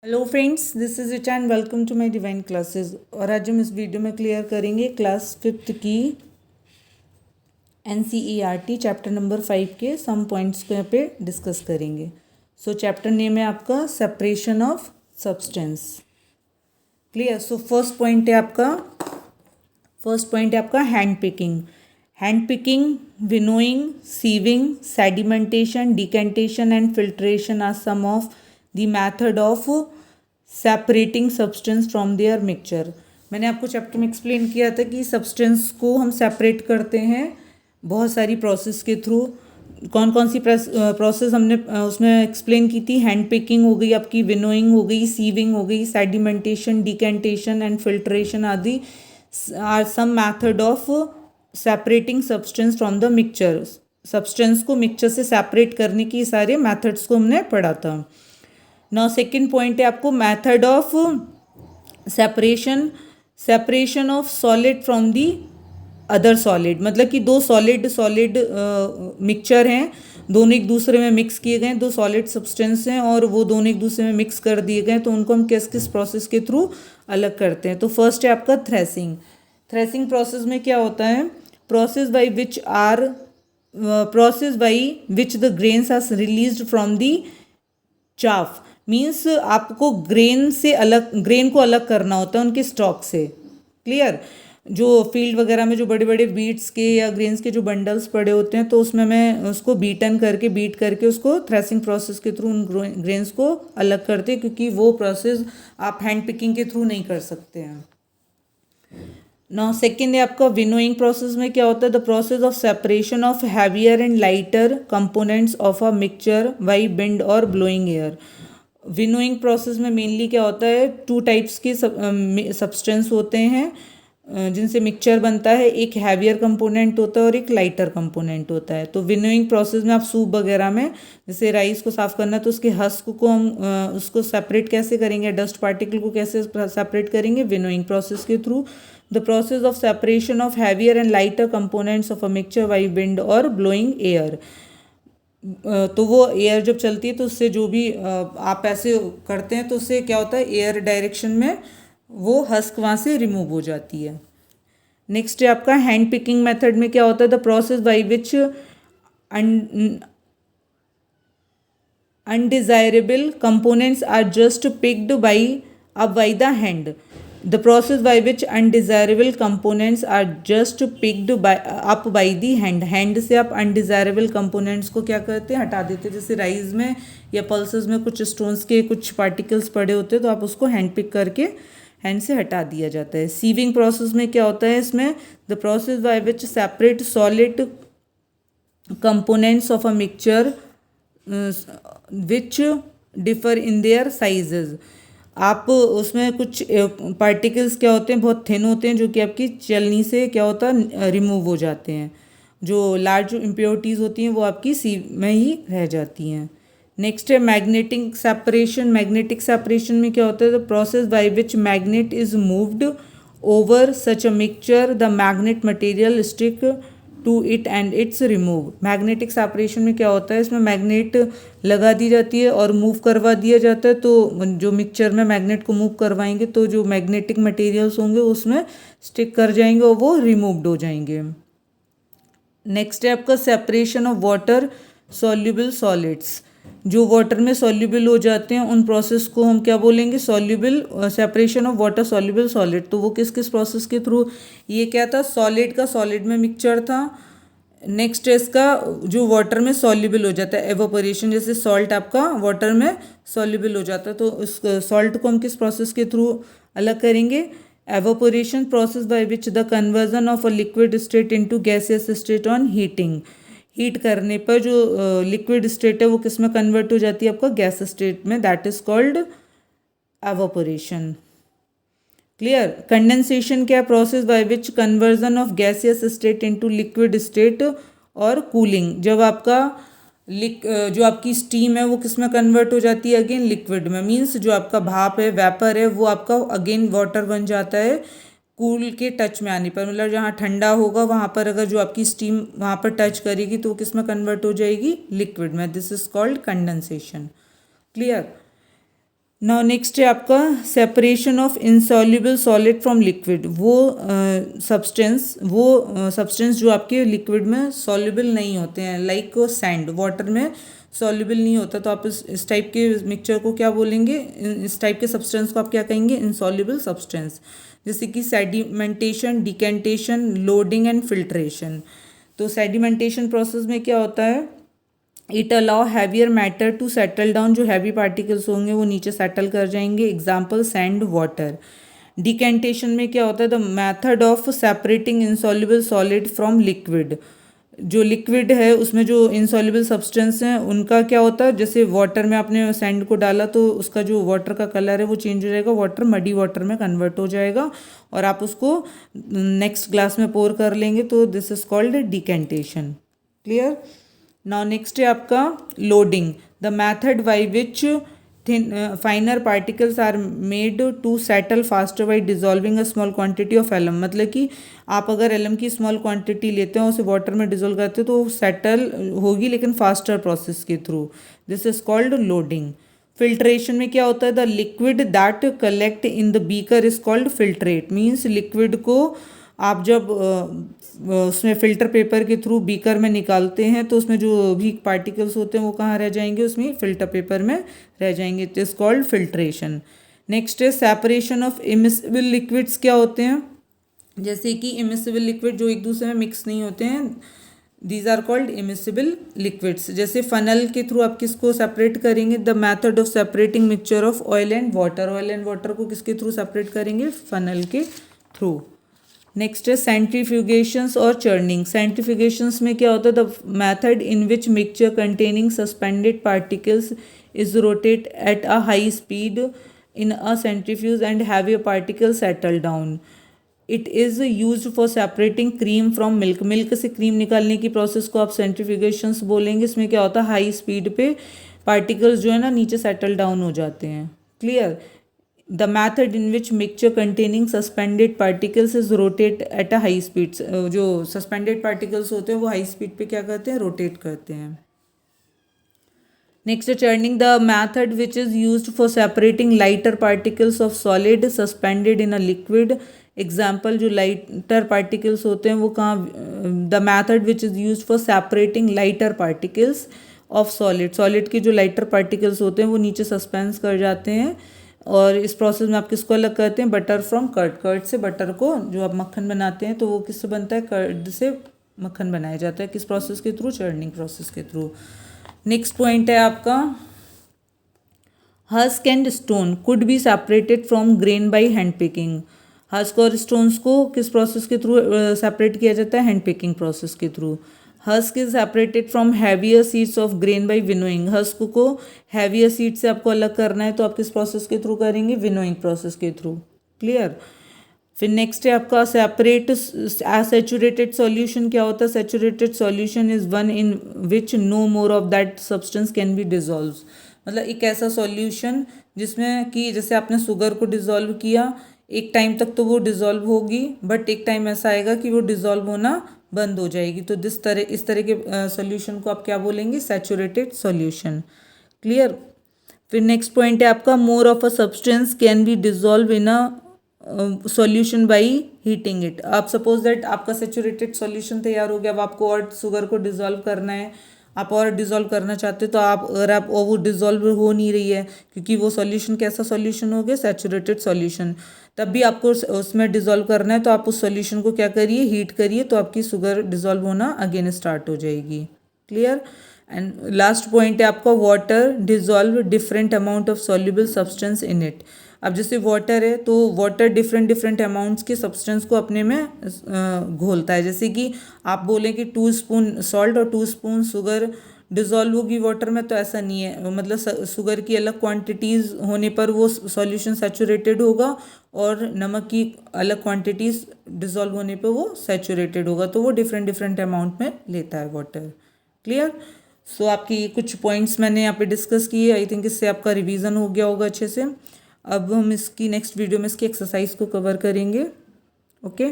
Hello friends, this is Richa and welcome to my divine classes. और आज हम इस वीडियो में क्लियर करेंगे क्लास 5th की NCERT चैप्टर नंबर 5 के सम पॉइंट्स को यहाँ पे डिस्कस करेंगे। सो चैप्टर नेम है आपका separation of substance. Clear. So first point है आपका hand picking, winnowing, sieving, sedimentation, decantation and filtration are some of the method of separating substance from their mixture. मैंने आपको चैप्टर में एक्सप्लेन किया था कि सब्सटेंस को हम सेपरेट करते हैं बहुत सारी प्रोसेस के थ्रू। कौन कौन सी प्रोसेस हमने उसमें एक्सप्लेन की थी? हैंड पिकिंग हो गई आपकी, विनोइंग हो गई, सीविंग हो गई, सेडिमेंटेशन, डिकेंटेशन एंड फिल्ट्रेशन आदि are some method of separating substance from the mixture. Substance को मिक्सचर से सेपरेट करने की सारे मैथड्स को हमने पढ़ा था। नाउ सेकंड पॉइंट है आपको method of separation of solid from the other solid. मतलब कि दो सॉलिड मिक्सचर हैं, दोनों एक दूसरे में मिक्स किए गए, दो सॉलिड सब्सटेंस हैं और वो दोनों एक दूसरे में मिक्स कर दिए गए, तो उनको हम किस किस प्रोसेस के थ्रू अलग करते हैं। तो फर्स्ट है आपका थ्रेसिंग प्रोसेस में क्या होता है? Process by which the grains are released from the chaff. Means आपको ग्रेन को अलग करना होता है उनके स्टॉक से। क्लियर। जो फील्ड वगैरह में जो बड़े बड़े बीट्स के या ग्रेन्स के जो बंडल्स पड़े होते हैं, तो उसमें मैं उसको बीट करके उसको थ्रेसिंग प्रोसेस के थ्रू उन ग्रेन्स को अलग करते हैं, क्योंकि वो प्रोसेस आप हैंड पिकिंग के थ्रू नहीं कर सकते हैं। नाउ सेकेंड है आपका विनोइंग प्रोसेस में क्या होता है? The process of separation of heavier and lighter components of a mixture by wind और ब्लोइंग एयर। विनोइंग प्रोसेस में मेनली क्या होता है? टू टाइप्स के सब्सटेंस होते हैं जिनसे मिक्सचर बनता है। एक हैवियर कंपोनेंट होता है और एक लाइटर कंपोनेंट होता है। तो विनोइंग प्रोसेस में आप सूप वगैरह में जैसे राइस को साफ़ करना है, तो उसके हस्क को हम उसको सेपरेट कैसे करेंगे? डस्ट पार्टिकल को कैसे सेपरेट करेंगे? विनोइंग प्रोसेस के through. The process of separation of heavier and lighter components of a mixture by wind और ब्लोइंग एयर। तो वो एयर जब चलती है तो उससे जो भी आप ऐसे करते हैं तो उससे क्या होता है? एयर डायरेक्शन में वो हस्क वहाँ से रिमूव हो जाती है। नेक्स्ट है आपका हैंड पिकिंग मेथड में क्या होता है? The process by which undesirable components are just picked up by the hand. The process by which undesirable components are just picked up by the hand से आप undesirable components को क्या करते हैं? हटा देते हैं। जैसे राइस में या पल्सेस में कुछ स्टोन्स के कुछ पार्टिकल्स पड़े होते हैं, तो आप उसको हैंड पिक करके हैंड से हटा दिया जाता है। सीविंग प्रोसेस में क्या होता है? इसमें the process by which separate solid components of a mixture which differ in their sizes. आप उसमें कुछ पार्टिकल्स क्या होते हैं? बहुत थिन होते हैं, जो कि आपकी चलनी से क्या होता है? रिमूव हो जाते हैं। जो लार्ज इम्प्योरिटीज़ होती हैं वो आपकी सी में ही रह जाती हैं। नेक्स्ट है मैग्नेटिक सेपरेशन में क्या होता है? The process by which magnet is moved over such a mixture, the magnet material stick to it and it's remove. Magnetic separation में क्या होता है? इसमें मैग्नेट लगा दी जाती है और मूव करवा दिया जाता है। तो जो मिक्सचर में मैग्नेट को मूव करवाएंगे तो जो मैग्नेटिक मटेरियल्स होंगे उसमें स्टिक कर जाएंगे और वो रिमूव्ड हो जाएंगे। नेक्स्ट है आपका separation of water soluble solids. जो वाटर में सॉल्युबल हो जाते हैं उन प्रोसेस को हम क्या बोलेंगे? Separation of water soluble solid. तो वो किस किस प्रोसेस के थ्रू? ये क्या था? सॉलिड में मिक्सचर था। नेक्स्ट है इसका जो वाटर में सॉल्युबल हो जाता है, एवोपरेशन। जैसे सॉल्ट आपका वाटर में सॉल्युबल हो जाता है, तो उस सॉल्ट को हम किस प्रोसेस के थ्रू अलग करेंगे? Evaporation process by which the conversion of a liquid state into gaseous state on heating. Heat करने पर जो लिक्विड स्टेट है वो किस में कन्वर्ट हो जाती है? आपका गैस स्टेट में। That is called evaporation. Clear. Condensation क्या? Process by which conversion of gaseous state into liquid state और कूलिंग। जब आपका जो आपकी स्टीम है वो किस में कन्वर्ट हो जाती है? अगेन लिक्विड में। मीन्स जो आपका भाप है, वेपर है, वो आपका अगेन वाटर बन जाता है कूल के टच में आने पर। मतलब जहाँ ठंडा होगा वहाँ पर अगर जो आपकी स्टीम वहाँ पर टच करेगी तो वो किस में कन्वर्ट हो जाएगी? लिक्विड में। This is called condensation. Clear. Now next है आपका separation of insoluble solid from liquid. वो सब्सटेंस जो आपके लिक्विड में सॉल्युबल नहीं होते हैं, लाइक सैंड वाटर में सॉल्युबल नहीं होता, तो आप इस टाइप के मिक्सचर को क्या बोलेंगे, इस टाइप के सब्सटेंस को आप क्या कहेंगे, इनसॉल्युबल सब्सटेंस। जैसे कि sedimentation, decantation, loading and filtration. तो सेडिमेंटेशन प्रोसेस में क्या होता है, it allow heavier matter to settle down. जो हैवी पार्टिकल्स होंगे वो नीचे सेटल कर जाएंगे, एग्जाम्पल सैंड, वाटर। डिकेंटेशन में क्या होता है, the method of separating insoluble solid from liquid. जो लिक्विड है उसमें जो इनसॉल्युबल सब्सटेंस हैं उनका क्या होता है, जैसे वाटर में आपने सैंड को डाला तो उसका जो वाटर का कलर है वो चेंज हो जाएगा, वाटर मडी वाटर में कन्वर्ट हो जाएगा और आप उसको नेक्स्ट ग्लास में पोर कर लेंगे, तो this is called decantation. Clear. Now next है आपका loading, the method by which finer particles are made to settle faster by dissolving a small quantity of alum. मतलब कि आप अगर एलम की स्मॉल क्वांटिटी लेते हो, उसे वाटर में डिजोल्व करते हो, तो सेटल होगी लेकिन फास्टर प्रोसेस के through. This is called loading. Filtration में क्या होता है, the liquid that collect in the beaker is called filtrate. Means liquid को आप जब उसमें फ़िल्टर पेपर के थ्रू बीकर में निकालते हैं तो उसमें जो भी पार्टिकल्स होते हैं वो कहाँ रह जाएंगे, उसमें फ़िल्टर पेपर में रह जाएंगे। It is called filtration. Next है सेपरेशन ऑफ इमिसिबल लिक्विड्स। क्या होते हैं, जैसे कि इमिसिबल लिक्विड जो एक दूसरे में मिक्स नहीं होते हैं, these are called immiscible liquids. जैसे फनल के थ्रू आप किसको सेपरेट करेंगे, the method of separating mixture of oil and water. Oil and water को किसके थ्रू सेपरेट करेंगे, फनल के थ्रू। नेक्स्ट है सेंट्रीफ्यूगेशंस और चर्निंग। सेंट्रीफ्यूगेशंस में क्या होता है, the method in which mixture containing suspended particles is rotate at a high speed in a centrifuge and have a particle settle down. It is use for separating cream from milk. Milk से cream निकालने की process को आप सेंट्रीफ्यूगेशंस बोलेंगे। इसमें क्या होता है, हाई स्पीड पे पार्टिकल्स जो है ना नीचे सेटल डाउन हो जाते हैं। Clear. The method in which mixture containing suspended particles is rotate at a high speed. जो सस्पेंडेड पार्टिकल्स होते हैं वो हाई स्पीड पे क्या करते हैं, रोटेट करते हैं। नेक्स्ट है churning, the method which is used for separating lighter particles of solid suspended in a liquid. Example, जो लाइटर पार्टिकल्स होते हैं वो कहाँ, the method which is used for separating lighter particles of solid. Solid के जो lighter particles होते हैं वो नीचे सस्पेंस कर जाते हैं और इस प्रोसेस में आप किसको अलग करते हैं, बटर फ्रॉम कर्ड। कर्ड से बटर को, जो आप मक्खन बनाते हैं तो वो किससे बनता है, कर्ड से मक्खन बनाया जाता है। किस प्रोसेस के थ्रू, चर्निंग प्रोसेस के थ्रू। नेक्स्ट पॉइंट है आपका, husk and stone could be separated from grain by hand picking. Husk और स्टोन्स को किस प्रोसेस के थ्रू सेपरेट किया जाता है, हैंड पिकिंग प्रोसेस के through. Husk is separated from heavier seeds of grain by winnowing. Husk को heavier seed से आपको अलग करना है तो आप किस प्रोसेस के थ्रू करेंगे, विनोइंग प्रोसेस के थ्रू। क्लियर। फिर नेक्स्ट है आपका सेपरेट सैचुरेटेड सॉल्यूशन। क्या होता है, saturated solution is one in which no more of that substance can be dissolve. मतलब एक ऐसा सॉल्यूशन जिसमें कि जैसे आपने शुगर को डिजॉल्व किया, एक टाइम तक तो वो डिजॉल्व होगी, बट एक टाइम ऐसा आएगा कि वो डिजॉल्व होना बंद हो जाएगी। तो इस तरह के सॉल्यूशन को आप क्या बोलेंगे, सैचुरेटेड सॉल्यूशन। क्लियर। फिर नेक्स्ट पॉइंट है आपका, more of a substance can be dissolve in a solution by heating it. आप सपोज दैट आपका सैचुरेटेड सॉल्यूशन तैयार हो गया, अब आपको और शुगर को डिजॉल्व करना है, आप और डिजॉल्व करना चाहते हो, तो आप अगर आप और वो डिजॉल्व हो नहीं रही है क्योंकि वो सॉल्यूशन कैसा सॉल्यूशन हो गया, सैचुरेटेड सॉल्यूशन, तब भी आपको उसमें डिजॉल्व करना है तो आप उस सॉल्यूशन को क्या करिए, हीट करिए, तो आपकी शुगर डिजॉल्व होना अगेन स्टार्ट हो जाएगी। क्लियर। एंड लास्ट पॉइंट है आपका, water dissolve different amount of soluble substance in it. अब जैसे वाटर है तो वाटर डिफरेंट अमाउंट्स के सब्सटेंस को अपने में घोलता है। जैसे कि आप बोलें कि 2 स्पून सॉल्ट और 2 स्पून शुगर डिज़ोल्व होगी वाटर में, तो ऐसा नहीं है। मतलब शुगर की अलग क्वांटिटीज़ होने पर वो सॉल्यूशन सैचुरेटेड होगा और नमक की अलग क्वांटिटीज़ डिज़ोल्व होने पर वो सैचुरेटेड होगा, तो वो डिफरेंट अमाउंट में लेता है वाटर। क्लियर। सो आपकी कुछ पॉइंट्स मैंने यहाँ पे डिस्कस किए। आई थिंक इससे आपका रिवीजन हो गया होगा अच्छे से। अब हम इसकी नेक्स्ट वीडियो में इसकी एक्सरसाइज को कवर करेंगे। ओके।